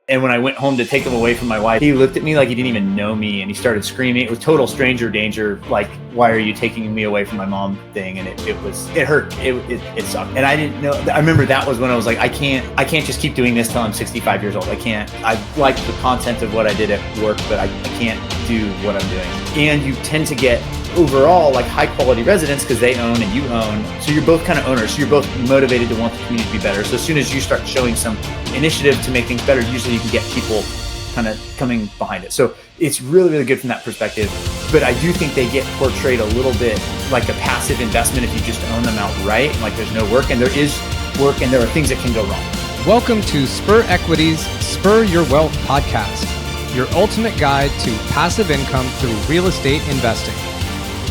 And when I went home to take him away from my wife, he looked at me like he didn't even know me, and he started screaming. It was total stranger danger, like, why are you taking me away from my mom thing? And it hurt. It sucked. And I didn't know. I remember that was when I was like, I can't just keep doing this till I'm 65 years old. I like the content of what I did at work, but I can't do what I'm doing. And you tend to get overall like high quality residents because they own and you own. So you're both kind of owners. So you're both motivated to want the community to be better. So as soon as you start showing some initiative to make things better, usually you can get people kind of coming behind it. So it's really, really good from that perspective. But I do think they get portrayed a little bit like a passive investment if you just own them outright. And like there's no work, and there is work, and there are things that can go wrong. Welcome to Spur Equity's Spur Your Wealth podcast, your ultimate guide to passive income through real estate investing.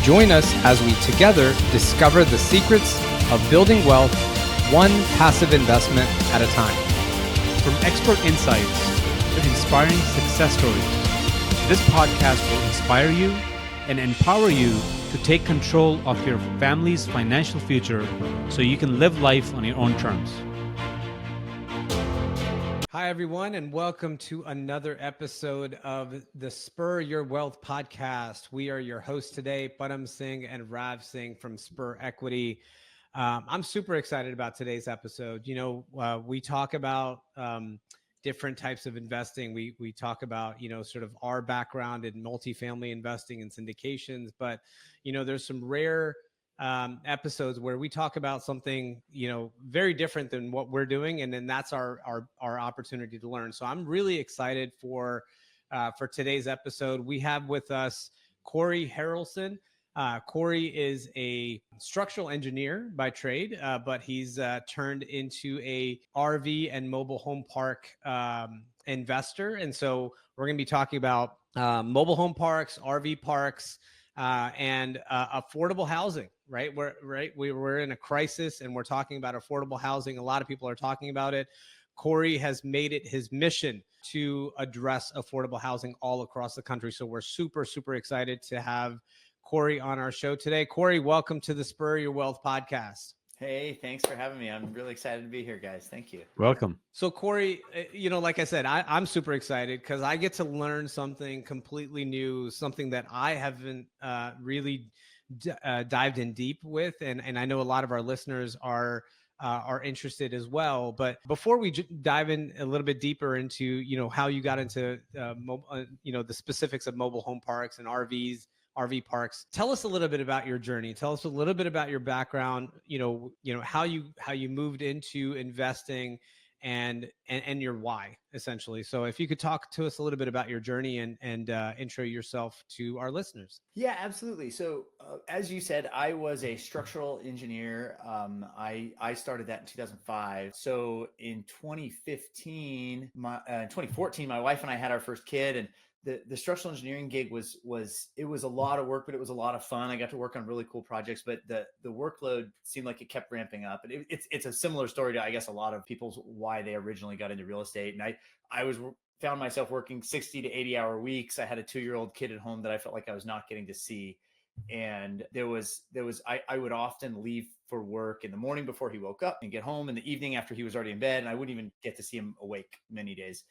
Join us as we together discover the secrets of building wealth one passive investment at a time. From expert insights to inspiring success stories, this podcast will inspire you and empower you to take control of your family's financial future so you can live life on your own terms. Hi, everyone, and welcome to another episode of the Spur Your Wealth podcast. We are your hosts today, Param Singh and Rav Singh from Spur Equity. I'm super excited about today's episode. You know, we talk about different types of investing. We talk about, you know, sort of our background in multifamily investing and syndications, but, you know, there's some rare episodes where we talk about something, you know, very different than what we're doing. And then that's our opportunity to learn. So I'm really excited for today's episode. We have with us Cory Harrelson. Cory is a structural engineer by trade, but he's turned into a RV and mobile home park investor. And so we're going to be talking about mobile home parks, RV parks, and affordable housing, right? We're in a crisis and we're talking about affordable housing. A lot of people are talking about it. Cory has made it his mission to address affordable housing all across the country. So we're super, super excited to have Cory on our show today. Cory, welcome to the Spur Your Wealth podcast. Hey, thanks for having me. I'm really excited to be here, guys. Thank you. Welcome. So Cory, you know, like I said, I'm super excited because I get to learn something completely new, something that I haven't really dived in deep with. And I know a lot of our listeners are interested as well. But before we dive in a little bit deeper into, you know, how you got into, you know, the specifics of mobile home parks and RV parks, tell us a little bit about your journey. Tell us a little bit about your background, you know, how you moved into investing and your why, essentially. So if you could talk to us a little bit about your journey and intro yourself to our listeners. Yeah, absolutely. So as you said, I was a structural engineer. I started that in 2005. So in 2014, my wife and I had our first kid, and the structural engineering gig was a lot of work, but it was a lot of fun. I got to work on really cool projects, but the workload seemed like it kept ramping up. And it's a similar story to, I guess, a lot of people's why they originally got into real estate. And I found myself working 60 to 80 hour weeks. I had a 2-year-old kid at home that I felt like I was not getting to see. And I would often leave for work in the morning before he woke up and get home in the evening after he was already in bed. And I wouldn't even get to see him awake many days.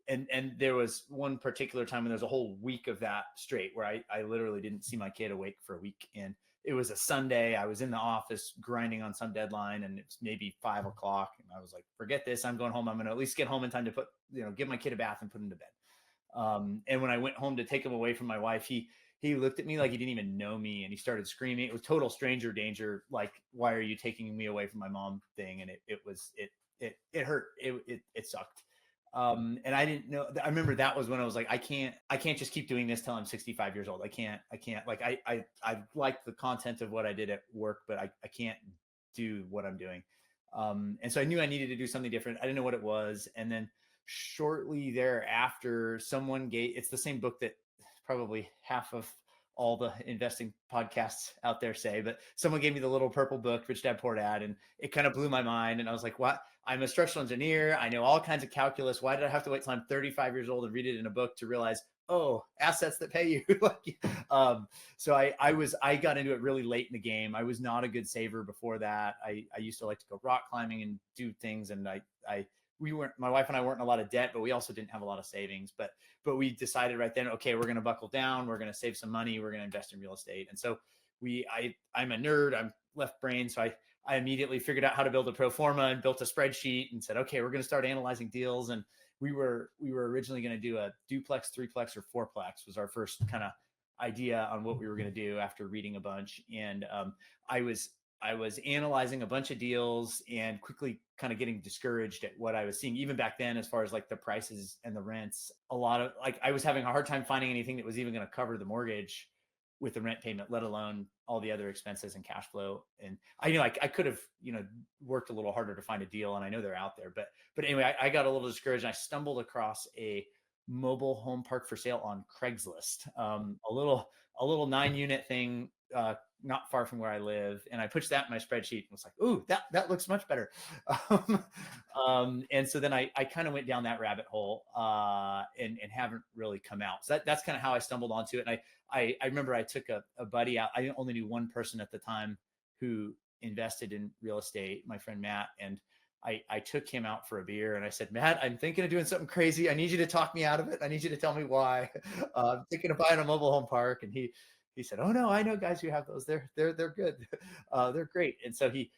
And there was one particular time when there was a whole week of that straight where I literally didn't see my kid awake for a week. And it was a Sunday. I was in the office grinding on some deadline, and it was maybe 5 o'clock. And I was like, forget this. I'm going home. I'm going to at least get home in time to give my kid a bath and put him to bed. And when I went home to take him away from my wife, he looked at me like he didn't even know me, and he started screaming. It was total stranger danger, like, why are you taking me away from my mom thing? And it hurt. It sucked. And I didn't know. I remember that was when I was like, I can't just keep doing this till I'm 65 years old. I can't like, I like the content of what I did at work, but I can't do what I'm doing. And so I knew I needed to do something different. I didn't know what it was. And then shortly thereafter, it's the same book that probably half of all the investing podcasts out there say, but someone gave me the little purple book, Rich Dad Poor Dad, and it kind of blew my mind. And I was like, what? I'm a structural engineer. I know all kinds of calculus. Why did I have to wait till I'm 35 years old and read it in a book to realize, oh, assets that pay you? So I got into it really late in the game. I was not a good saver before that. I used to like to go rock climbing and do things. And I my wife and I weren't in a lot of debt, but we also didn't have a lot of savings. But we decided right then, okay, we're going to buckle down. We're going to save some money. We're going to invest in real estate. And so I'm a nerd. I'm left brain. So I immediately figured out how to build a pro forma and built a spreadsheet and said, okay, we're going to start analyzing deals. And we were originally going to do a duplex, threeplex, or fourplex was our first kind of idea on what we were going to do after reading a bunch. And I was analyzing a bunch of deals and quickly kind of getting discouraged at what I was seeing, even back then, as far as like the prices and the rents. A lot of like, I was having a hard time finding anything that was even going to cover the mortgage with the rent payment, let alone all the other expenses and cash flow. And I could have, worked a little harder to find a deal, and I know they're out there, but anyway, I got a little discouraged, and I stumbled across a mobile home park for sale on Craigslist, a little 9-unit thing, not far from where I live. And I pushed that in my spreadsheet and was like, ooh, that looks much better. And so then I kind of went down that rabbit hole, and haven't really come out. So that's kind of how I stumbled onto it. And I remember I took a buddy out. I only knew one person at the time who invested in real estate, my friend Matt. And I took him out for a beer and I said, Matt, I'm thinking of doing something crazy. I need you to talk me out of it. I need you to tell me why. I'm thinking of buying a mobile home park. And he said, oh no, I know guys who have those. They're good. They're great. And so we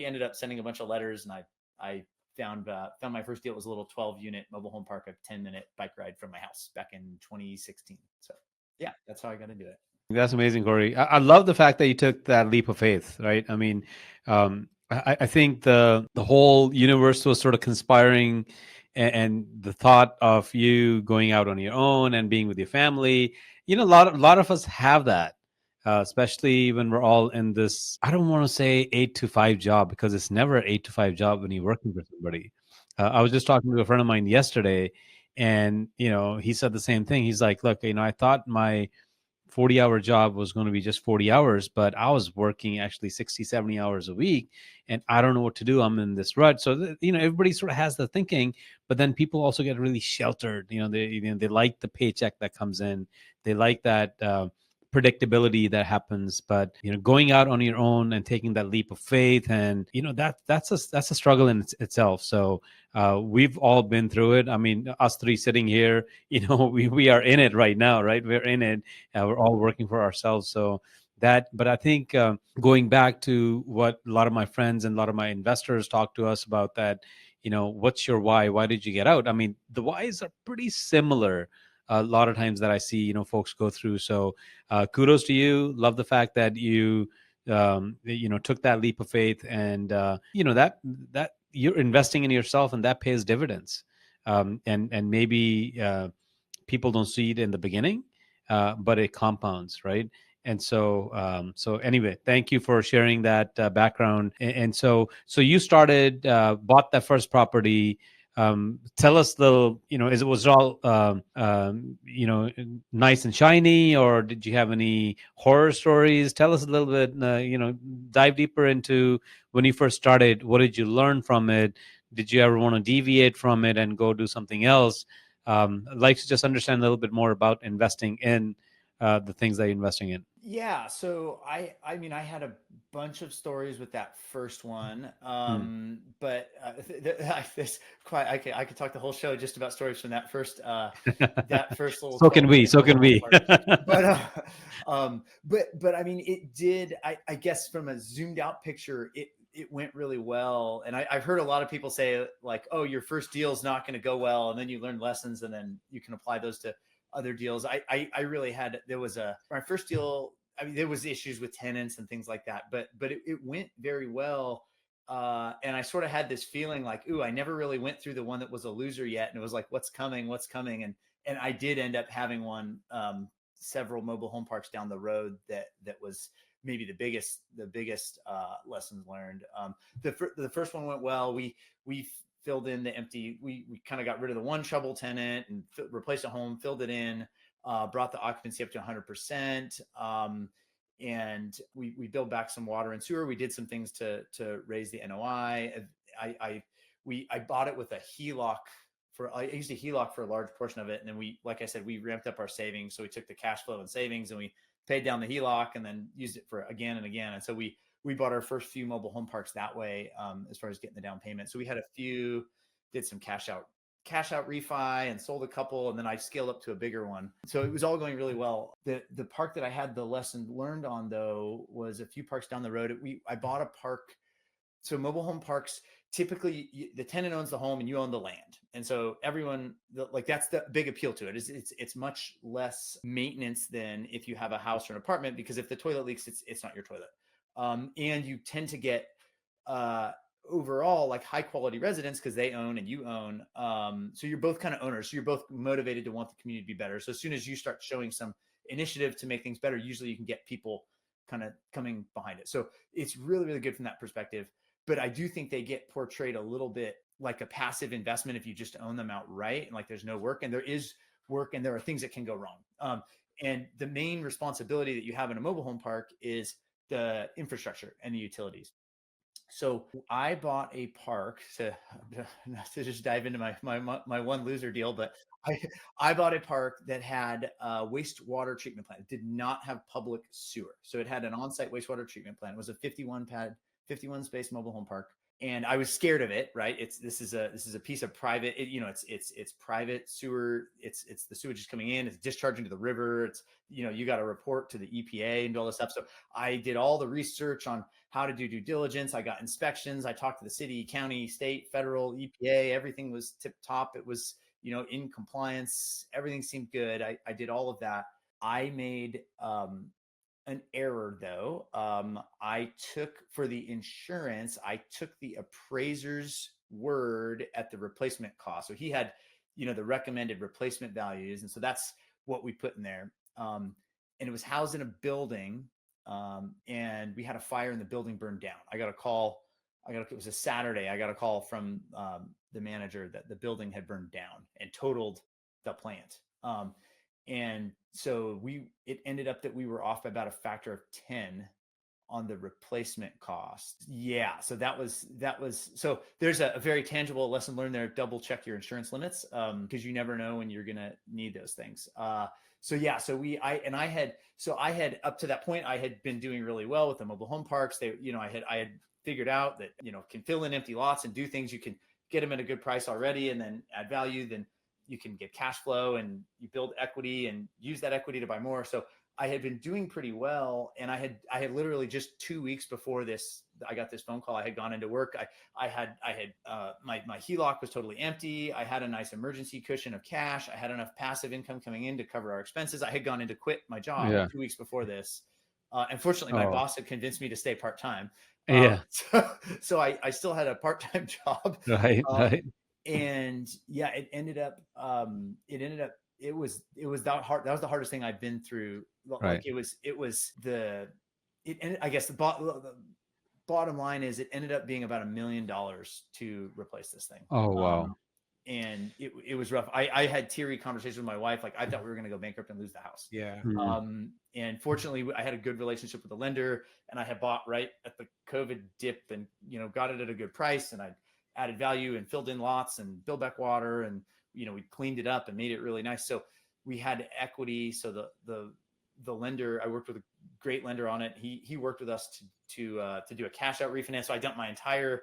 ended up sending a bunch of letters, and I found my first deal. It was a little 12-unit mobile home park, a 10-minute bike ride from my house back in 2016. So yeah, that's how I got into it. That's amazing, Cory. I love the fact that you took that leap of faith, right? I mean, I think the whole universe was sort of conspiring, and the thought of you going out on your own and being with your family, a lot of us have that, especially when we're all in this. I don't want to say 8 to 5 job, because it's never an 8 to 5 job when you're working for somebody. I was just talking to a friend of mine yesterday, and he said the same thing. He's like, "Look, I thought my 40-hour job was going to be just 40 hours, but I was working actually 60, 70 hours a week, and I don't know what to do. I'm in this rut." So, everybody sort of has the thinking, but then people also get really sheltered. They like the paycheck that comes in. They like that predictability that happens, but going out on your own and taking that leap of faith, and that's a struggle in itself. So we've all been through it. I mean, us three sitting here, we are in it right now, right? We're in it. We're all working for ourselves. So but I think going back to what a lot of my friends and a lot of my investors talk to us about, that what's your why? Why did you get out? I mean, the whys are pretty similar a lot of times that I see folks go through. So kudos to you. Love the fact that you took that leap of faith, and that you're investing in yourself, and that pays dividends. And maybe people don't see it in the beginning, but it compounds, right? And so anyway, thank you for sharing that background. And so you started, bought that first property. Tell us was it all nice and shiny, or did you have any horror stories? Tell us a little bit. Dive deeper into when you first started. What did you learn from it? Did you ever want to deviate from it and go do something else? I'd like to just understand a little bit more about investing in the things that you're investing in. Yeah. So I mean, I had a bunch of stories with that first one. But I could talk the whole show just about stories from that first little. So can we. But I mean, it did, I guess from a zoomed out picture, it went really well. And I've heard a lot of people say like, oh, your first deal is not going to go well, and then you learn lessons, and then you can apply those to other deals. I really had, my first deal, I mean, there was issues with tenants and things like that, but it went very well. And I sort of had this feeling like, ooh, I never really went through the one that was a loser yet. And it was like, what's coming? And I did end up having one, several mobile home parks down the road that was maybe the biggest lessons learned. The first one went well. We filled in the empty. We kind of got rid of the one trouble tenant and replaced a home, filled it in, brought the occupancy up to 100%. And we built back some water and sewer. We did some things to raise the NOI. I bought it with a HELOC. I used a HELOC for a large portion of it. And then like I said, we ramped up our savings. So we took the cash flow and savings, and we paid down the HELOC and then used it for again and again. And so we bought our first few mobile home parks that way, as far as getting the down payment. So we had a few did some cash out refi and sold a couple. And then I scaled up to a bigger one. So it was all going really well. The park that I had the lesson learned on though, was a few parks down the road. I bought a park. So mobile home parks, typically the tenant owns the home and you own the land. And so everyone, like, that's the big appeal to it, is it's much less maintenance than if you have a house or an apartment, because if the toilet leaks, it's not your toilet. And you tend to get overall like high quality residents because they own and you own. So you're both kind of owners. So you're both motivated to want the community to be better. So as soon as you start showing some initiative to make things better, usually you can get people kind of coming behind it. So it's really, really good from that perspective. But I do think they get portrayed a little bit like a passive investment if you just own them outright, and like there's no work, and there is work, and there are things that can go wrong. And the main responsibility that you have in a mobile home park is the infrastructure and the utilities. So I bought a park to just dive into my one loser deal, but I bought a park that had a wastewater treatment plant. It did not have public sewer. So it had an on-site wastewater treatment plant. It was a 51 space mobile home park. And I was scared of it, right? This is a piece of private, it's private sewer. It's the sewage is coming in, it's discharging to the river. It's, you got to report to the EPA and do all this stuff. So I did all the research on how to do due diligence. I got inspections. I talked to the city, county, state, federal, EPA. Everything was tip top. It was, in compliance. Everything seemed good. I did all of that. I made, an error though. I took for the insurance, I took the appraiser's word at the replacement cost. So he had, the recommended replacement values. And so that's what we put in there. And it was housed in a building. And we had a fire and the building burned down. It was a Saturday. I got a call from the manager that the building had burned down and totaled the plant. And so it ended up that we were off by about a factor of 10 on the replacement cost. Yeah. So so there's a very tangible lesson learned there. Double check your insurance limits. Cause you never know when you're going to need those things. I had up to that point, I had been doing really well with the mobile home parks. I had figured out that, can fill in empty lots and do things. You can get them at a good price already and then add value. Then you can get cash flow and you build equity and use that equity to buy more. So I had been doing pretty well. And I had literally just 2 weeks before this, I got this phone call. I had gone into work. My HELOC was totally empty. I had a nice emergency cushion of cash. I had enough passive income coming in to cover our expenses. I had gone in to quit my job 2 weeks before this. Unfortunately, my boss had convinced me to stay part-time. So I still had a part-time job. Right. And yeah, it was that hard. That was the hardest thing I've been through. Like I guess the bottom line is it ended up being about $1 million to replace this thing. Oh, wow. And it was rough. I had teary conversations with my wife. Like I thought we were going to go bankrupt and lose the house. Yeah. And fortunately I had a good relationship with the lender, and I had bought right at the COVID dip and, got it at a good price, and I added value and filled in lots and built back water, and, we cleaned it up and made it really nice. So we had equity. So the lender, I worked with a great lender on it. He worked with us to do a cash out refinance. So I dumped my entire,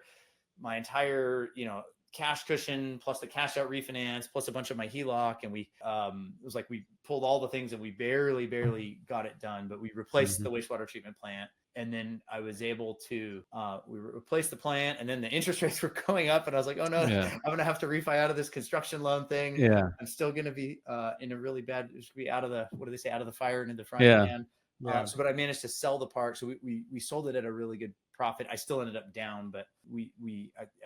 cash cushion plus the cash out refinance plus a bunch of my HELOC. And it was like, we pulled all the things and we barely got it done, but we replaced the wastewater treatment plant. And then I was able to, we replaced the plant, and then the interest rates were going up, and I was like, oh no, I'm going to have to refi out of this construction loan thing. Yeah. I'm still going to be in a really bad, be out of the, what do they say? Out of the fire and into the frying pan. But I managed to sell the park. So we sold it at a really good profit. I still ended up down, but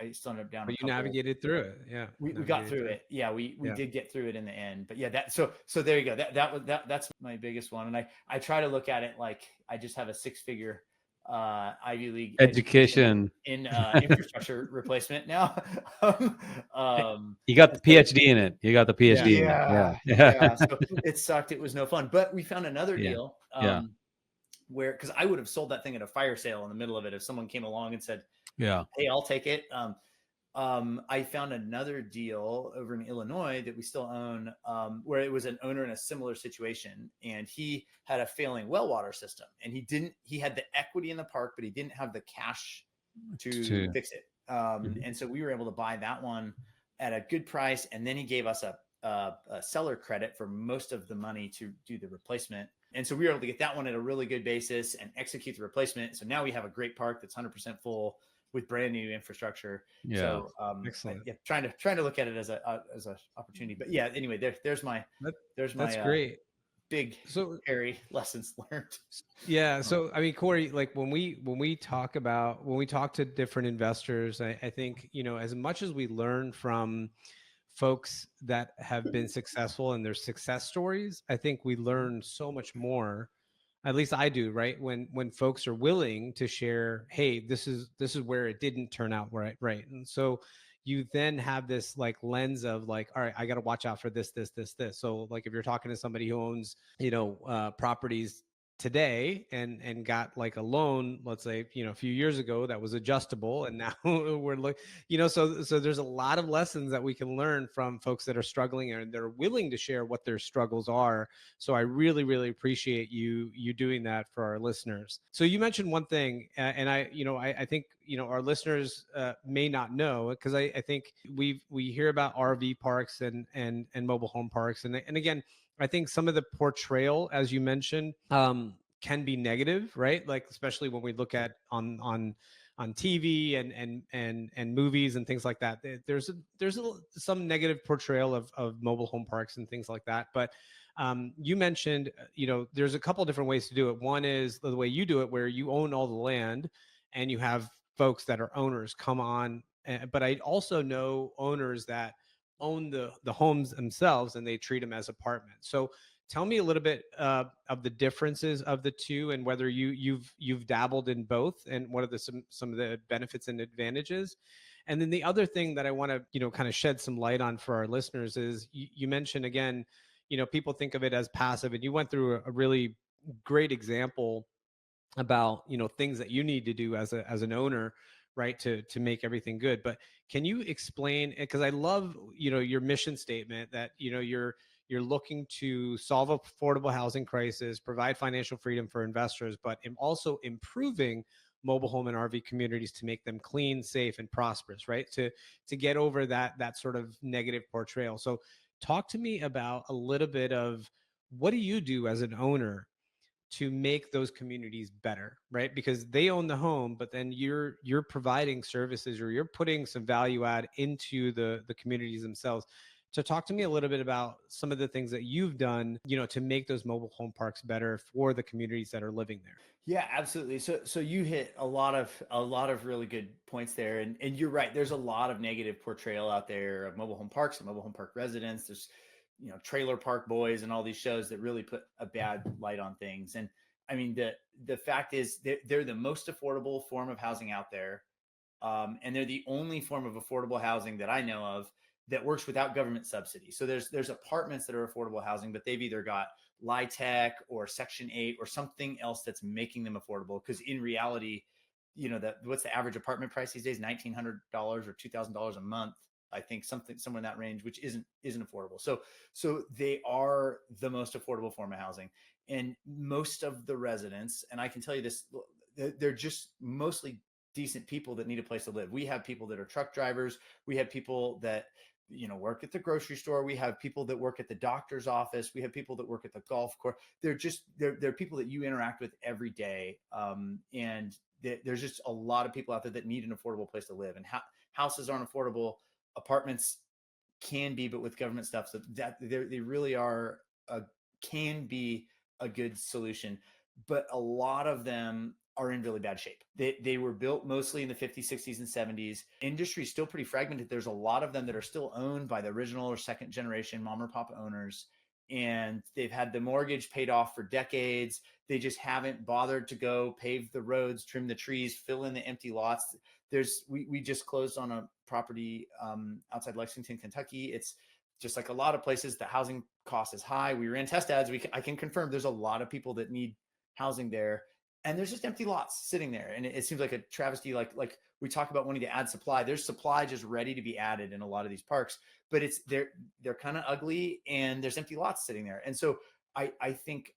I still ended up down. But you navigated through it. Yeah. We got through it. Yeah. We did get through it in the end, but yeah, so there you go. That's my biggest one. And I try to look at it like I just have a 6-figure Ivy League education in infrastructure replacement now. You got the PhD in it. You got the PhD. Yeah. So it sucked. It was no fun, but we found another deal. Where, because I would have sold that thing at a fire sale in the middle of it if someone came along and said, hey, I'll take it. I found another deal over in Illinois that we still own, where it was an owner in a similar situation, and he had a failing well water system, and he had the equity in the park, but he didn't have the cash to fix it. And so we were able to buy that one at a good price. And then he gave us a seller credit for most of the money to do the replacement. And so we were able to get that one at a really good basis and execute the replacement. So now we have a great park that's 100% full with brand new infrastructure. Yeah. So Excellent. trying to look at it as a opportunity. But yeah, anyway, there's my That's great. big So hairy lessons learned. yeah, so I mean, Cory, like when we talk to different investors, I think, as much as we learn from folks that have been successful and their success stories, I think we learn so much more. At least I do, right? When folks are willing to share, hey, this is where it didn't turn out right. And so you then have this like lens of like, all right, I got to watch out for this. So like if you're talking to somebody who owns, properties today and got like a loan, let's say, a few years ago that was adjustable, and now we're like, so there's a lot of lessons that we can learn from folks that are struggling and they're willing to share what their struggles are. So I really, really appreciate you doing that for our listeners. So you mentioned one thing, and I think our listeners may not know, because I think we hear about RV parks and mobile home parks, and again, I think some of the portrayal, as you mentioned, can be negative, right? Like especially when we look at on TV and movies and things like that. There's some negative portrayal of mobile home parks and things like that. But you mentioned, there's a couple different ways to do it. One is the way you do it, where you own all the land and you have folks that are owners come on. But I also know owners that own the homes themselves and they treat them as apartments. So tell me a little bit of the differences of the two, and whether you've dabbled in both, and what are some of the benefits and advantages. And then the other thing that I want to kind of shed some light on for our listeners is you mentioned again, people think of it as passive, and you went through a really great example about things that you need to do as an owner, right, to make everything good. But can you explain, because I love your mission statement that you're looking to solve affordable housing crisis, provide financial freedom for investors, but also improving mobile home and RV communities to make them clean, safe, and prosperous, right, to get over that sort of negative portrayal. So talk to me about a little bit of what do you do as an owner to make those communities better, right? Because they own the home, but then you're providing services, or you're putting some value add into the communities themselves. So talk to me a little bit about some of the things that you've done, to make those mobile home parks better for the communities that are living there. Yeah, absolutely. So you hit a lot of really good points there, and you're right. There's a lot of negative portrayal out there of mobile home parks and mobile home park residents. There's Trailer Park Boys and all these shows that really put a bad light on things. And I mean, the fact is they're the most affordable form of housing out there, and they're the only form of affordable housing that I know of that works without government subsidy. So there's apartments that are affordable housing, but they've either got LIHTC or Section 8 or something else that's making them affordable. Because in reality, what's the average apartment price these days? $1,900 or $2,000 a month. I think somewhere in that range, which isn't affordable. So they are the most affordable form of housing, and most of the residents, and I can tell you this, they're just mostly decent people that need a place to live. We have people that are truck drivers. We have people that work at the grocery store. We have people that work at the doctor's office. We have people that work at the golf course. They're people that you interact with every day, and there's just a lot of people out there that need an affordable place to live. And houses aren't affordable. Apartments can be, but with government stuff, so that they really are can be a good solution. But a lot of them are in really bad shape. They were built mostly in the 50s, 60s, and 70s. Industry is still pretty fragmented. There's a lot of them that are still owned by the original or second generation mom or pop owners, and they've had the mortgage paid off for decades. They just haven't bothered to go pave the roads, trim the trees, fill in the empty lots. We just closed on a property outside Lexington, Kentucky. It's just like a lot of places, the housing cost is high. We ran test ads. I can confirm there's a lot of people that need housing there, and there's just empty lots sitting there. And it seems like a travesty. Like we talk about wanting to add supply. There's supply just ready to be added in a lot of these parks, but they're kind of ugly, and there's empty lots sitting there. And so I think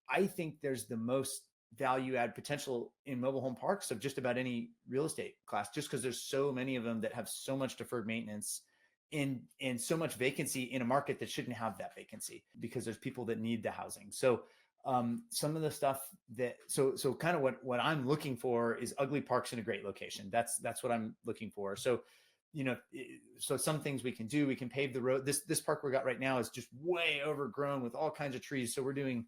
there's the most value add potential in mobile home parks of just about any real estate class, just because there's so many of them that have so much deferred maintenance, and so much vacancy in a market that shouldn't have that vacancy because there's people that need the housing. So some of the stuff that so kind of what I'm looking for is ugly parks in a great location. That's what I'm looking for. So so some things we can do, we can pave the road. This park we got right now is just way overgrown with all kinds of trees. So we're doing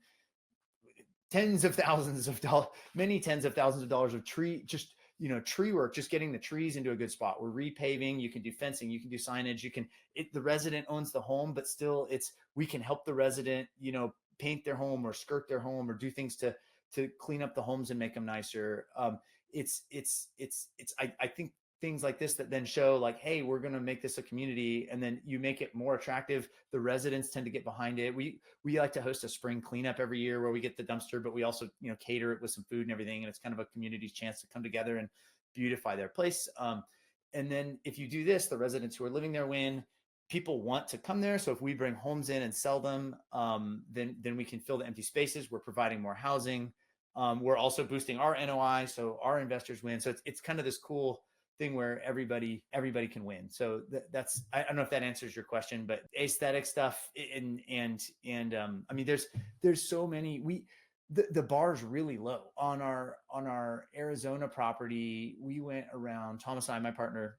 tens of thousands of dollars, many tens of thousands of dollars of tree work, just getting the trees into a good spot. We're repaving. You can do fencing, you can do signage, the resident owns the home, but still we can help the resident, paint their home or skirt their home or do things to clean up the homes and make them nicer. I think things like this that then show like, hey, we're going to make this a community, and then you make it more attractive. The residents tend to get behind it. We like to host a spring cleanup every year where we get the dumpster, but we also, cater it with some food and everything. And it's kind of a community's chance to come together and beautify their place. And then if you do this, the residents who are living there win. People want to come there. So if we bring homes in and sell them, then we can fill the empty spaces. We're providing more housing. We're also boosting our NOI, so our investors win. So it's kind of this cool thing where everybody can win. So that's I don't know if that answers your question, but aesthetic stuff and I mean there's so many. The bar's really low on our Arizona property. We went around, Thomas and I, my partner,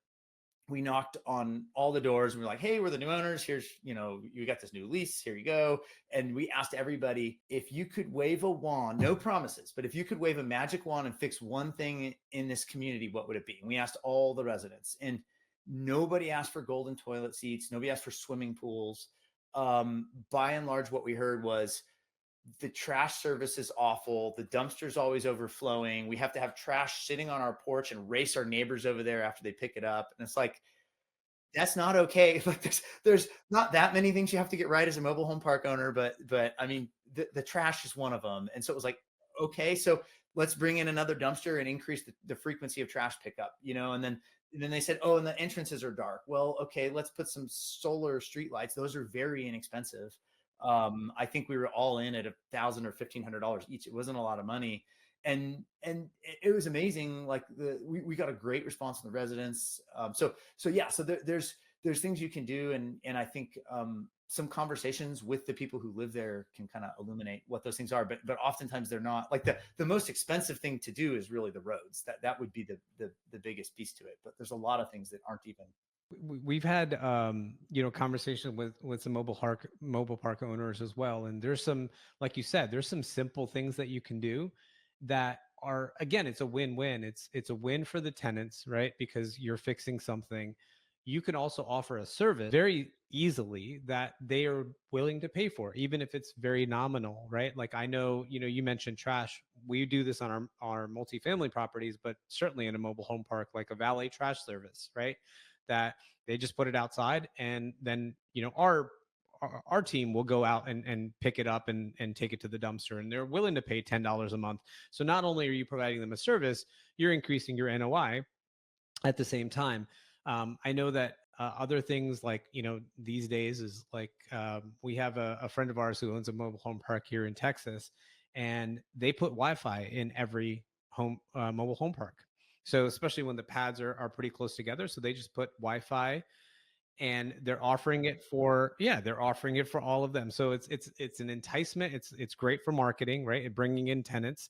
we knocked on all the doors and we were like, hey, we're the new owners. Here's, you got this new lease. Here you go. And we asked everybody, if you could wave a wand, no promises, but if you could wave a magic wand and fix one thing in this community, what would it be? And we asked all the residents, and nobody asked for golden toilet seats. Nobody asked for swimming pools. By and large, what we heard was, the trash service is awful. The dumpster's always overflowing. We have to have trash sitting on our porch and race our neighbors over there after they pick it up. And it's like, that's not okay. Like there's not that many things you have to get right as a mobile home park owner, but I mean, the trash is one of them. And so it was like, okay, so let's bring in another dumpster and increase the frequency of trash pickup, and then they said, oh, and the entrances are dark. Well, okay, let's put some solar streetlights. Those are very inexpensive. I think we were all in at $1,000 or $1,500 each. It wasn't a lot of money. And it was amazing. Like we got a great response from the residents. So there's things you can do. And I think, some conversations with the people who live there can kind of illuminate what those things are, but oftentimes they're not. Like the most expensive thing to do is really the roads. That would be the biggest piece to it. But there's a lot of things that aren't even. We've had conversation with some mobile park owners as well, and there's some, like you said, there's some simple things that you can do that are, again, it's a win-win. It's a win for the tenants, right? Because you're fixing something. You can also offer a service very easily that they are willing to pay for, even if it's very nominal, right? Like I know, you mentioned trash. We do this on our multifamily properties, but certainly in a mobile home park, like a valet trash service, right? That they just put it outside, and then our team will go out and pick it up and take it to the dumpster, and they're willing to pay $10 a month. So not only are you providing them a service, you're increasing your NOI at the same time. I know that other things like, these days is like, we have a friend of ours who owns a mobile home park here in Texas, and they put Wi-Fi in every mobile home park. So especially when the pads are pretty close together, so they just put Wi-Fi, and they're offering it for all of them. So it's an enticement. It's great for marketing, right? And bringing in tenants,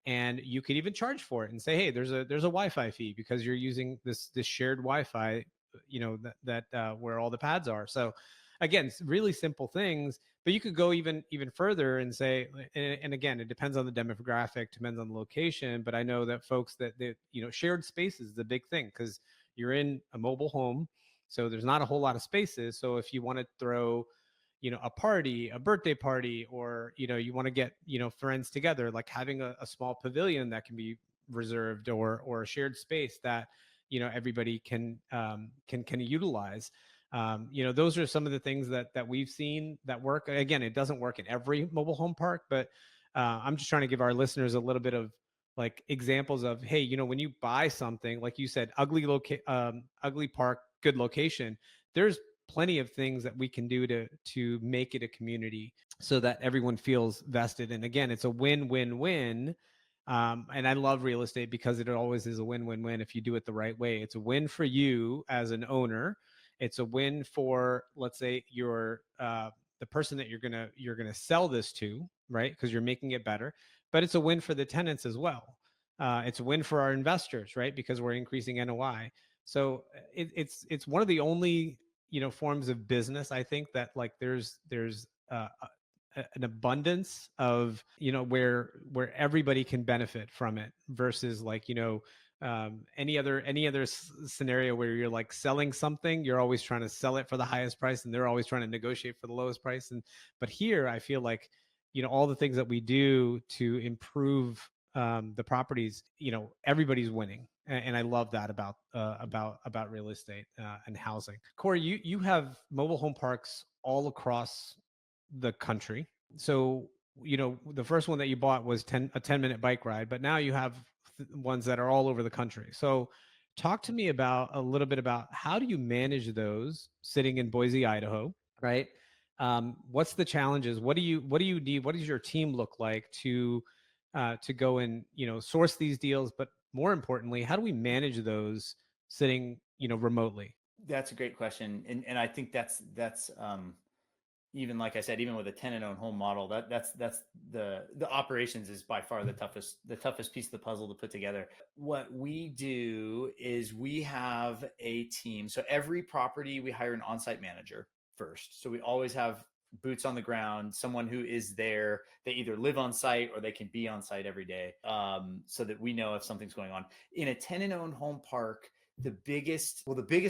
and you could even charge for it and say, hey, there's a Wi-Fi fee because you're using this shared Wi-Fi, that where all the pads are. So again, it's really simple things, but you could go even further and say, and again, it depends on the demographic, depends on the location. But I know that folks that shared spaces is a big thing, because you're in a mobile home, so there's not a whole lot of spaces. So if you want to throw, a party, a birthday party, or, you want to get, friends together, like having a small pavilion that can be reserved, or a shared space that, everybody can utilize. Those are some of the things that we've seen that work. Again, it doesn't work in every mobile home park, but I'm just trying to give our listeners a little bit of like examples of, hey, when you buy something, like you said, ugly park, good location, there's plenty of things that we can do to make it a community so that everyone feels vested. And again, it's a win-win-win. And I love real estate because it always is a win-win-win if you do it the right way. It's a win for you as an owner, It's a win for, let's say, your the person that you're gonna sell this to, right? Because you're making it better. But it's a win for the tenants as well. It's a win for our investors, right? Because we're increasing NOI. So it's one of the only forms of business, I think, that like there's an abundance of where everybody can benefit from it versus like any other scenario where you're like selling something, you're always trying to sell it for the highest price and they're always trying to negotiate for the lowest price. But here I feel like all the things that we do to improve the properties, everybody's winning, and I love that about real estate and housing. Cory, you have mobile home parks all across the country. So, the first one that you bought was a 10-minute bike ride, but now you have ones that are all over the country. So talk to me about a little bit about how do you manage those sitting in Boise, Idaho, right? What's the challenges? What do you need? What does your team look like to go and, source these deals? But more importantly, how do we manage those sitting, remotely? That's a great question. And I think that's even like I said, even with a tenant-owned home model, that's the operations is by far the toughest piece of the puzzle to put together. What we do is we have a team. So every property we hire an on-site manager first. So we always have boots on the ground, someone who is there. They either live on site or they can be on site every day, so that we know if something's going on. In a tenant-owned home park, the biggest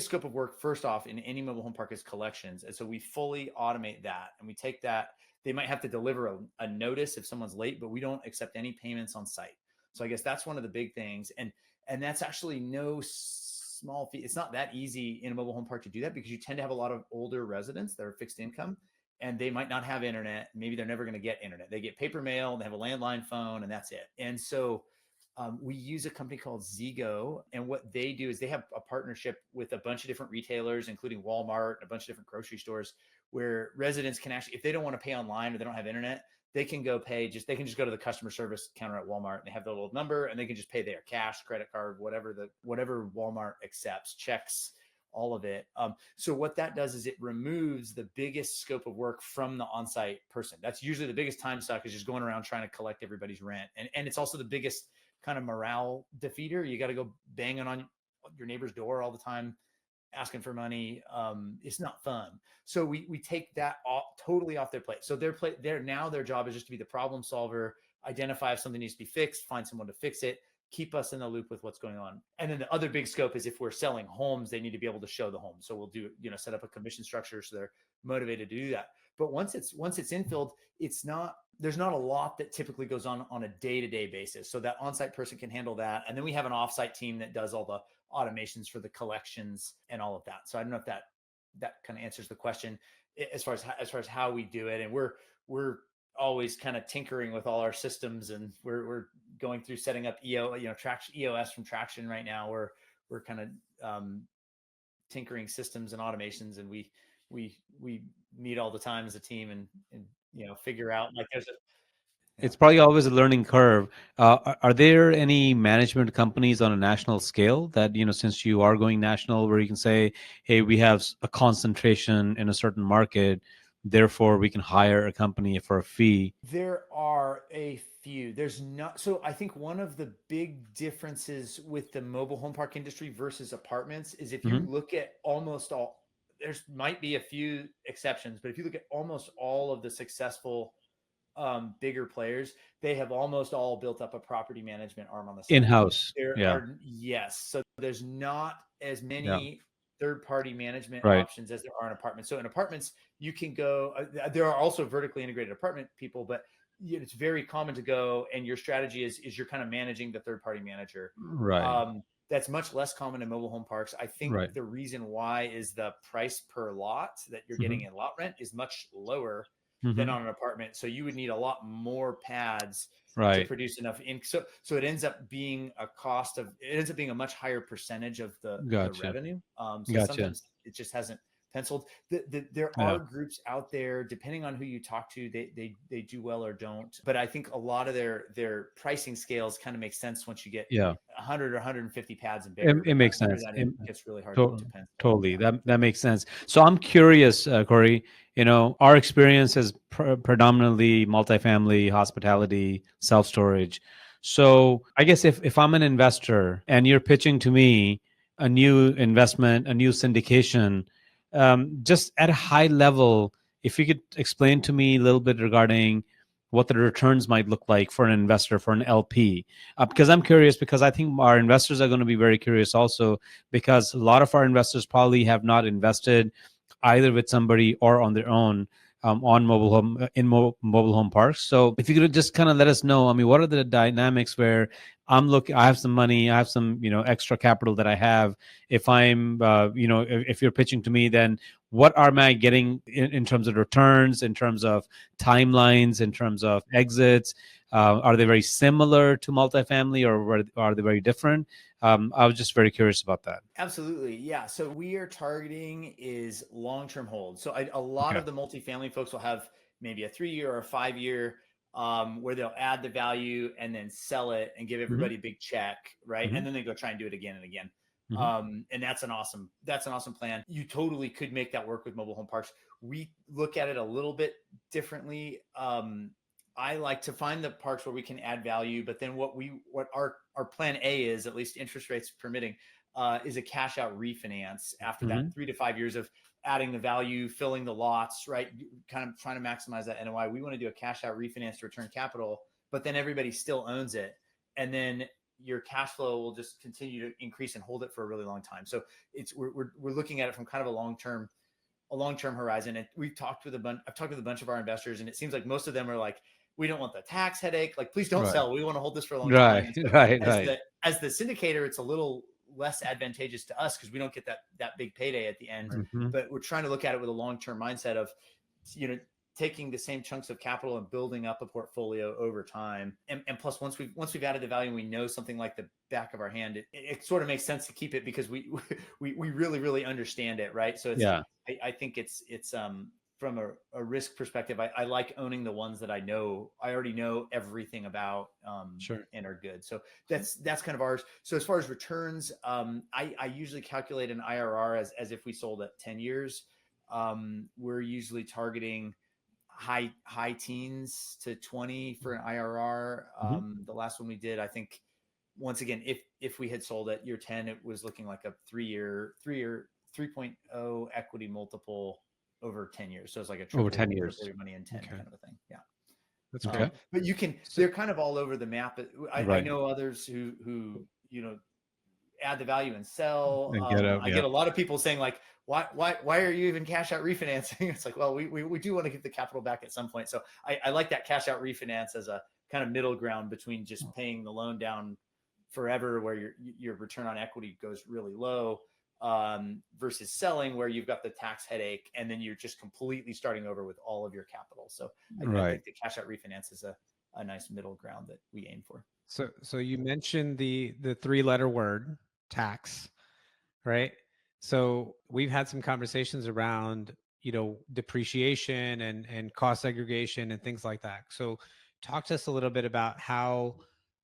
scope of work, first off, in any mobile home park is collections. And so we fully automate that, and we take that. They might have to deliver a notice if someone's late, but we don't accept any payments on site. So I guess that's one of the big things. And that's actually no small fee. It's not that easy in a mobile home park to do that because you tend to have a lot of older residents that are fixed income, and they might not have internet. Maybe they're never going to get internet. They get paper mail, they have a landline phone, and that's it. And so we use a company called Zego, and what they do is they have a partnership with a bunch of different retailers, including Walmart and a bunch of different grocery stores, where residents can actually, if they don't want to pay online or they don't have internet, they can go pay. They can just go to the customer service counter at Walmart, and they have their little number, and they can just pay there, cash, credit card, whatever Walmart accepts, checks, all of it. So what that does is it removes the biggest scope of work from the on-site person. That's usually the biggest time suck, is just going around trying to collect everybody's rent, and it's also the biggest kind of morale defeater. You got to go banging on your neighbor's door all the time, asking for money. It's not fun. So we take that totally off their plate. So their job is just to be the problem solver, identify if something needs to be fixed, find someone to fix it, keep us in the loop with what's going on. And then the other big scope is if we're selling homes, they need to be able to show the home. So we'll do, set up a commission structure so they're motivated to do that. But once it's infilled, there's not a lot that typically goes on a day-to-day basis. So that on-site person can handle that. And then we have an off-site team that does all the automations for the collections and all of that. So I don't know if that kind of answers the question as far as how we do it. And we're always kind of tinkering with all our systems, and we're going through setting up EOS from Traction right now. We're kind of tinkering systems and automations, and we meet all the time as a team and figure out, like, It's probably always a learning curve. Are there any management companies on a national scale that, since you are going national, where you can say, hey, we have a concentration in a certain market, therefore we can hire a company for a fee? There are a few. There's not. So I think one of the big differences with the mobile home park industry versus apartments is if you look at almost all, there might be a few exceptions, but if you look at almost all of the successful bigger players, they have almost all built up a property management arm on the side. In-house. Yes. So there's not as many third-party management Right. options as there are in apartments. So in apartments, you can go, there are also vertically integrated apartment people, but it's very common to go, and your strategy is you're kind of managing the third-party manager. Right. That's much less common in mobile home parks. I think Right. the reason why is the price per lot that you're getting in lot rent is much lower than on an apartment. So you would need a lot more pads to produce enough ink. So it ends up being a much higher percentage of the revenue. So sometimes it just hasn't penciled. There Yeah. are groups out there, depending on who you talk to, they do well or don't. But I think a lot of their pricing scales kind of make sense once you get Yeah. 100 or 150 pads and bigger. It makes Under sense. that, it gets really hard To- to pencil. totally. Yeah. That makes sense. So I'm curious, Corey. Our experience is predominantly multifamily, hospitality, self storage. So I guess if I'm an investor and you're pitching to me a new investment, a new syndication, just at a high level, if you could explain to me a little bit regarding what the returns might look like for an investor, for an LP, because I'm curious, because I think our investors are going to be very curious also, because a lot of our investors probably have not invested either with somebody or on their own, on mobile home, mobile home parks. So if you could just kind of let us know, I mean, what are the dynamics where I have some money, I have some, extra capital that I have. If I'm, if you're pitching to me, then what am I getting in terms of returns, in terms of timelines, in terms of exits? Are they very similar to multifamily, or are they very different? I was just very curious about that. Absolutely. Yeah. So we are targeting is long-term hold. So a lot Okay. of the multifamily folks will have maybe a 3-year or a 5-year, where they'll add the value and then sell it and give Hmm. everybody a big check. Right. Hmm. And then they go try and do it again and again. Hmm. And that's an awesome plan. You totally could make that work with mobile home parks. We look at it a little bit differently. I like to find the parks where we can add value, but then what our plan A is, at least interest rates permitting, is a cash out refinance after Hmm. that 3 to 5 years of adding the value, filling the lots, right? Kind of trying to maximize that NOI. We want to do a cash out refinance to return capital, but then everybody still owns it. And then your cash flow will just continue to increase and hold it for a really long time. So we're looking at it from kind of a long-term horizon. And I've talked with a bunch of our investors, and it seems like most of them are like, we don't want the tax headache. Like, please don't Right. sell. We want to hold this for a long time. Right. And so Right. as Right. the syndicator, it's a little less advantageous to us because we don't get that big payday at the end. Hmm. But we're trying to look at it with a long-term mindset of, taking the same chunks of capital and building up a portfolio over time. And plus, once we've added the value and we know something like the back of our hand, it sort of makes sense to keep it because we really, really understand it. Right. So Yeah. I think it's from a risk perspective, I like owning the ones that I already know everything about, Sure. and are good. So that's kind of ours. So as far as returns, I usually calculate an IRR as if we sold at 10 years. We're usually targeting high teens to 20 for an IRR. Hmm. The last one we did, I think, once again, if we had sold at year 10, it was looking like a 3-year 3.0 equity multiple over 10 years. So it's like a Over 10 years. triple your money in 10 Okay. kind of a thing. Yeah. That's Okay. great. But they're kind of all over the map. I Right. know others who add the value and sell. And get out. I Yeah. get a lot of people saying like, why are you even cash out refinancing? It's like, well, we do want to get the capital back at some point. So I like that cash out refinance as a kind of middle ground between just paying the loan down forever, where your return on equity goes really low, versus selling, where you've got the tax headache and then you're just completely starting over with all of your capital. So I Right. think the cash out refinance is a nice middle ground that we aim for. So you mentioned the 3-letter word tax, right? So we've had some conversations around, depreciation and cost segregation and things like that. So talk to us a little bit about how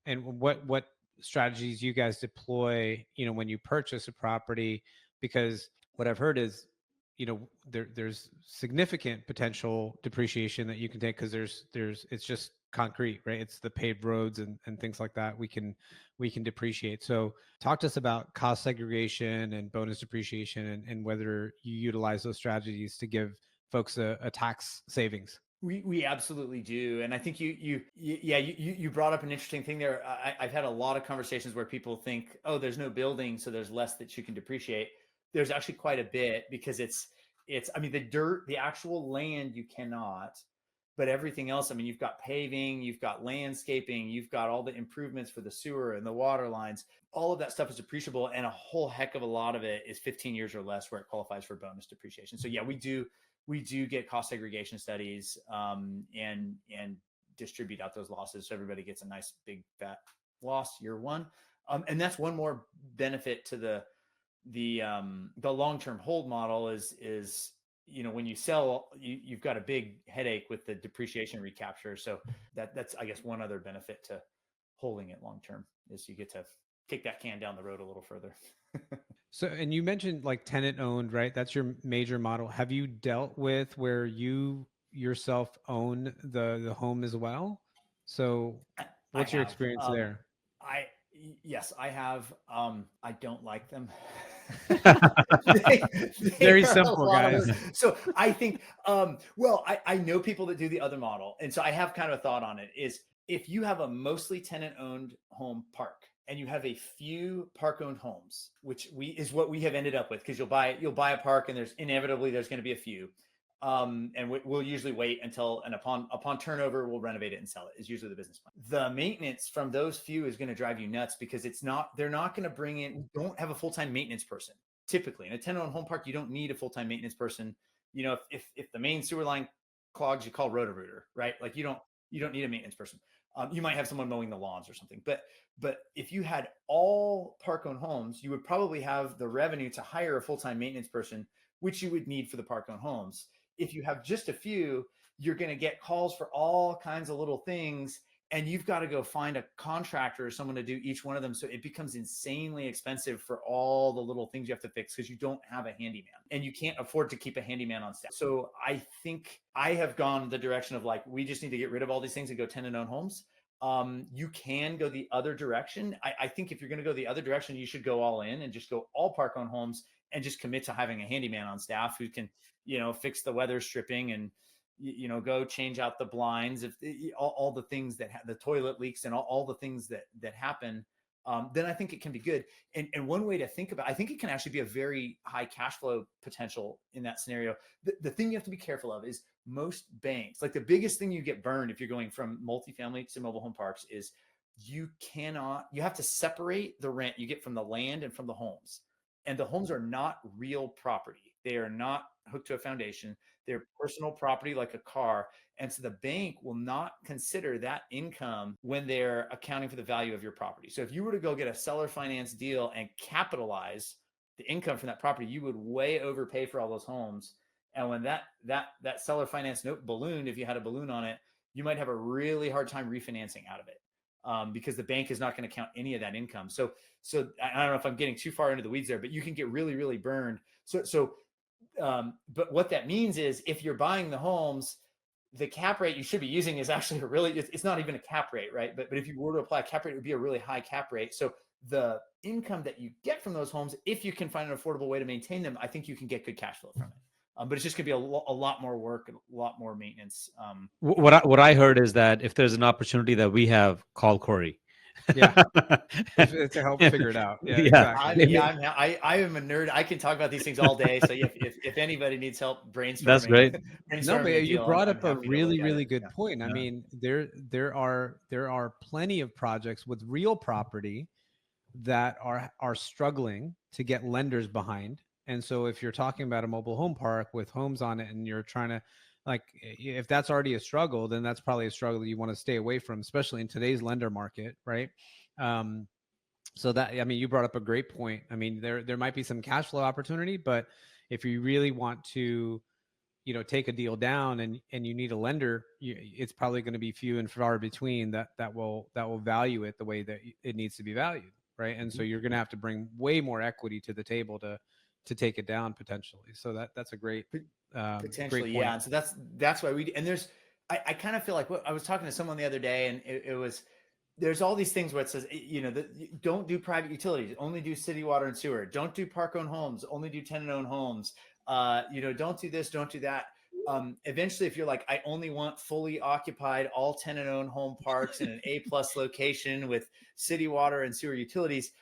and what strategies you guys deploy, when you purchase a property, because what I've heard is, there's significant potential depreciation that you can take because there's it's just concrete, right? It's the paved roads and things like that we can depreciate. So talk to us about cost segregation and bonus depreciation and whether you utilize those strategies to give folks a tax savings. We absolutely do. And I think you brought up an interesting thing there. I've had a lot of conversations where people think, oh, there's no building, so there's less that you can depreciate. There's actually quite a bit, because I mean, the actual land you cannot, but everything else, I mean, you've got paving, you've got landscaping, you've got all the improvements for the sewer and the water lines. All of that stuff is depreciable, and a whole heck of a lot of it is 15 years or less where it qualifies for bonus depreciation. So yeah, we do get cost segregation studies, and distribute out those losses, so everybody gets a nice big fat loss year one. And that's one more benefit to the long-term hold model is, when you sell, you've got a big headache with the depreciation recapture. So that's, I guess, one other benefit to holding it long-term is you get to kick that can down the road a little further. So, and you mentioned like tenant owned, right? That's your major model. Have you dealt with where you yourself own the home as well? So, I what's your have. experience there? I Yes, I have. I don't like them. They Very are a simple, lot of guys. work. So I think, well, I know people that do the other model, and so I have kind of a thought on it. Is if you have a mostly tenant-owned home park and you have a few park-owned homes, which is what we have ended up with, because you'll buy a park and there's inevitably going to be a few. And we'll usually wait until, and upon turnover, we'll renovate it and sell it is usually the business plan. The maintenance from those few is going to drive you nuts, because they're not going to bring in, don't have a full-time maintenance person. Typically in a tenant-owned home park, you don't need a full-time maintenance person. If the main sewer line clogs, you call Roto-Rooter, right? Like you don't need a maintenance person. You might have someone mowing the lawns or something, but if you had all park-owned homes, you would probably have the revenue to hire a full-time maintenance person, which you would need for the park-owned homes. If you have just a few, you're going to get calls for all kinds of little things, and you've got to go find a contractor or someone to do each one of them. So it becomes insanely expensive for all the little things you have to fix, because you don't have a handyman and you can't afford to keep a handyman on staff. So I think I have gone the direction of like, we just need to get rid of all these things and go tenant-owned homes. You can go the other direction. I think if you're going to go the other direction, you should go all in and just go all park-owned homes and just commit to having a handyman on staff who can, fix the weather stripping and, go change out the blinds, if all the things that the toilet leaks and all the things that happen. Then I think it can be good. And one way to think about, I think it can actually be a very high cash flow potential in that scenario. The thing you have to be careful of is most banks, like the biggest thing you get burned if you're going from multifamily to mobile home parks is you have to separate the rent you get from the land and from the homes. And the homes are not real property. They are not hooked to a foundation. They're personal property like a car. And so the bank will not consider that income when they're accounting for the value of your property. So if you were to go get a seller finance deal and capitalize the income from that property, you would way overpay for all those homes. And when that seller finance note ballooned, if you had a balloon on it, you might have a really hard time refinancing out of it. Because the bank is not going to count any of that income. So I don't know if I'm getting too far into the weeds there, but you can get really, really burned. But what that means is if you're buying the homes, the cap rate you should be using is actually it's not even a cap rate, right? But if you were to apply a cap rate, it would be a really high cap rate. So the income that you get from those homes, if you can find an affordable way to maintain them, I think you can get good cash flow from it. But it's just going to be a lot more work and a lot more maintenance. What I heard is that if there's an opportunity that we have, call Cory. Yeah, to help figure it out. Yeah, exactly. I am a nerd. I can talk about these things all day. So if anybody needs help brainstorming, that's great. No, but you brought up a really good Yeah. point. I mean, there are plenty of projects with real property that are struggling to get lenders behind. And so if you're talking about a mobile home park with homes on it and you're trying to, like, if that's already a struggle, then that's probably a struggle that you want to stay away from, especially in today's lender market, right? So that, I mean, you brought up a great point. I mean, there might be some cash flow opportunity, but if you really want to, take a deal down and you need a lender, it's probably going to be few and far between that will value it the way that it needs to be valued, right? And so you're going to have to bring way more equity to the table to take it down potentially. So that's a great potentially, great point. yeah. And so that's why I kind of feel like I was talking to someone the other day, and it was, there's all these things where it says, don't do private utilities, only do city water and sewer. Don't do park-owned homes, only do tenant-owned homes. Don't do this, don't do that. Eventually, if you're like, I only want fully occupied, all tenant-owned home parks in an A+ location with city water and sewer utilities,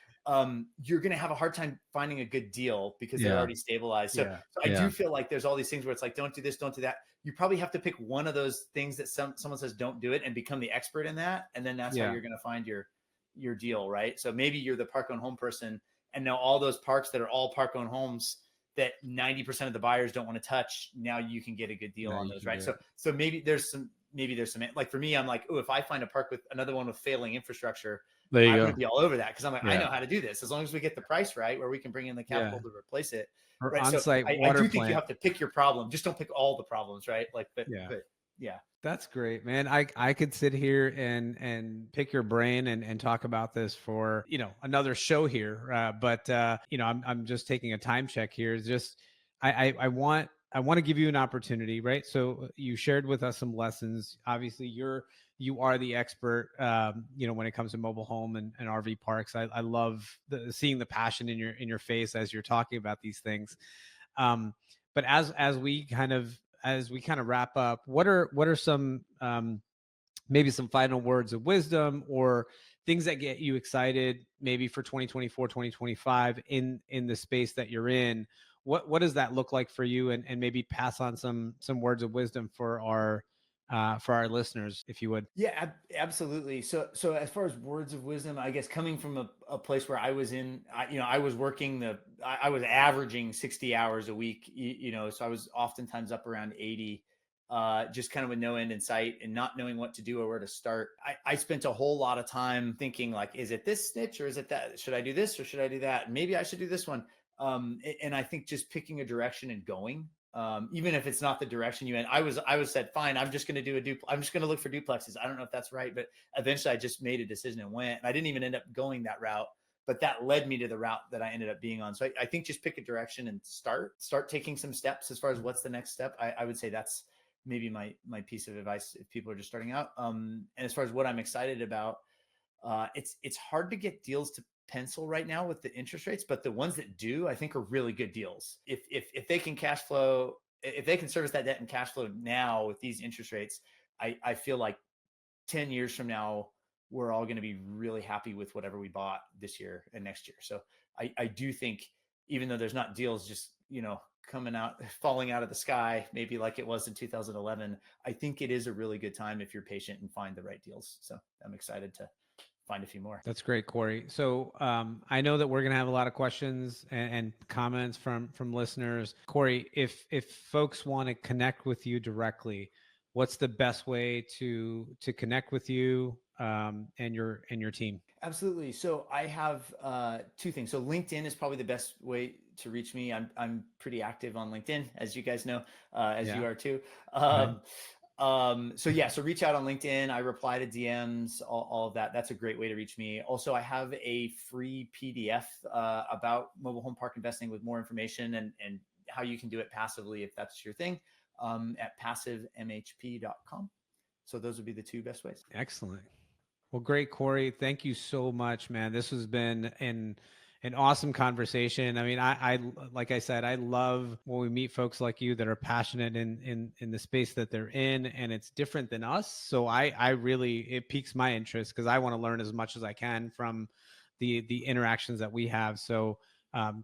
you're going to have a hard time finding a good deal because they're already stabilized. So I do feel like there's all these things where it's like, don't do this, don't do that. You probably have to pick one of those things that someone says don't do it and become the expert in that, and then that's how you're going to find your deal, right? So maybe you're the park-owned home person, and now all those parks that are all park-owned homes that 90% of the buyers don't want to touch, now you can get a good deal on those, right? So maybe there's some, like for me, I'm like, oh, if I find a park with another one with failing infrastructure, There you I'm go. going to be all over that because I'm like, I Yeah. know how to do this as long as we get the price right where we can bring in the capital to replace it. Or Right. So on-site I water do think plant. you have to pick your problem. Just don't pick all the problems, right? Like, but yeah. That's great, man. I could sit here and pick your brain and talk about this for, another show here. But I'm just taking a time check here. It's just I want to give you an opportunity, right? So you shared with us some lessons. Obviously, you are the expert, when it comes to mobile home and RV parks. I love seeing the passion in your face as you're talking about these things. But as we kind of wrap up, what are some maybe some final words of wisdom or things that get you excited maybe for 2024, 2025 in the space that you're in? What does that look like for you? And maybe pass on some words of wisdom for our listeners, if you would. Yeah, absolutely. So as far as words of wisdom, I guess coming from a place where I was I was working I was averaging 60 hours a week, so I was oftentimes up around 80, just kind of with no end in sight and not knowing what to do or where to start. I spent a whole lot of time thinking like, is it this niche or is it that? Should I do this or should I do that? Maybe I should do this one. And I think just picking a direction and going, even if it's not the direction you in. I was said, fine, I'm just going to do I'm just going to look for duplexes. I don't know if that's right, but eventually I just made a decision and went. And I didn't even end up going that route, but that led me to the route that I ended up being on. So I think just pick a direction and start taking some steps as far as what's the next step. I would say that's maybe my piece of advice if people are just starting out. And as far as what I'm excited about, it's hard to get deals to pencil right now with the interest rates, but the ones that do, I think, are really good deals. If they can cash flow, if they can service that debt and cash flow now with these interest rates, I feel like 10 years from now, we're all going to be really happy with whatever we bought this year and next year. So I do think, even though there's not deals just, falling out of the sky, maybe like it was in 2011, I think it is a really good time if you're patient and find the right deals. So I'm excited to find a few more. That's great, Cory. So I know that we're going to have a lot of questions and comments from listeners. Cory, if folks want to connect with you directly, what's the best way to connect with you and your team? Absolutely. So I have two things. So LinkedIn is probably the best way to reach me. I'm pretty active on LinkedIn, as you guys know, as you are too. So reach out on LinkedIn. I reply to DMs, all of that. That's a great way to reach me. Also, I have a free PDF about mobile home park investing with more information and how you can do it passively if that's your thing, at passivemhp.com. So those would be the two best ways. Excellent. Well, great, Cory. Thank you so much, man. This has been an awesome conversation. I mean, I like I said, I love when we meet folks like you that are passionate in the space that they're in, and it's different than us. So it piques my interest because I want to learn as much as I can from the interactions that we have. So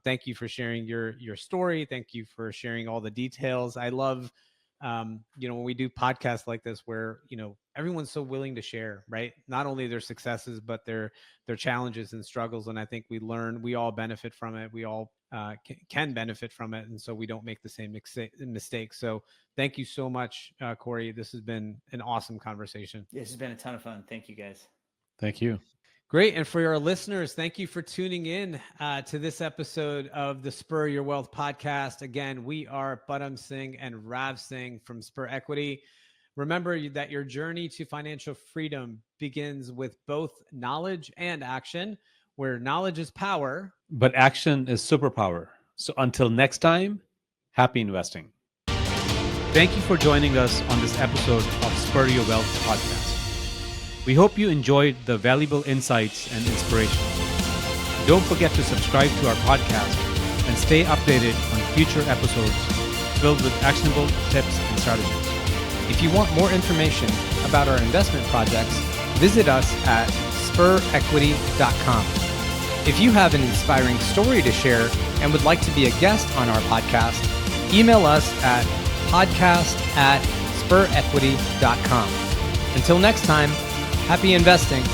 thank you for sharing your story. Thank you for sharing all the details. I love, when we do podcasts like this where, everyone's so willing to share, right? Not only their successes, but their challenges and struggles. And I think we all benefit from it. We all can benefit from it. And so we don't make the same mistakes. So thank you so much, Cory. This has been an awesome conversation. Yeah, this has been a ton of fun. Thank you, guys. Thank you. Great. And for our listeners, thank you for tuning in to this episode of the Spur Your Wealth podcast. Again, we are Param Singh and Rav Singh from Spur Equity. Remember that your journey to financial freedom begins with both knowledge and action, where knowledge is power, but action is superpower. So until next time, happy investing. Thank you for joining us on this episode of Spur Your Wealth podcast. We hope you enjoyed the valuable insights and inspiration. Don't forget to subscribe to our podcast and stay updated on future episodes filled with actionable tips and strategies. If you want more information about our investment projects, visit us at spurequity.com. If you have an inspiring story to share and would like to be a guest on our podcast, email us at podcast@spurequity.com. Until next time, happy investing.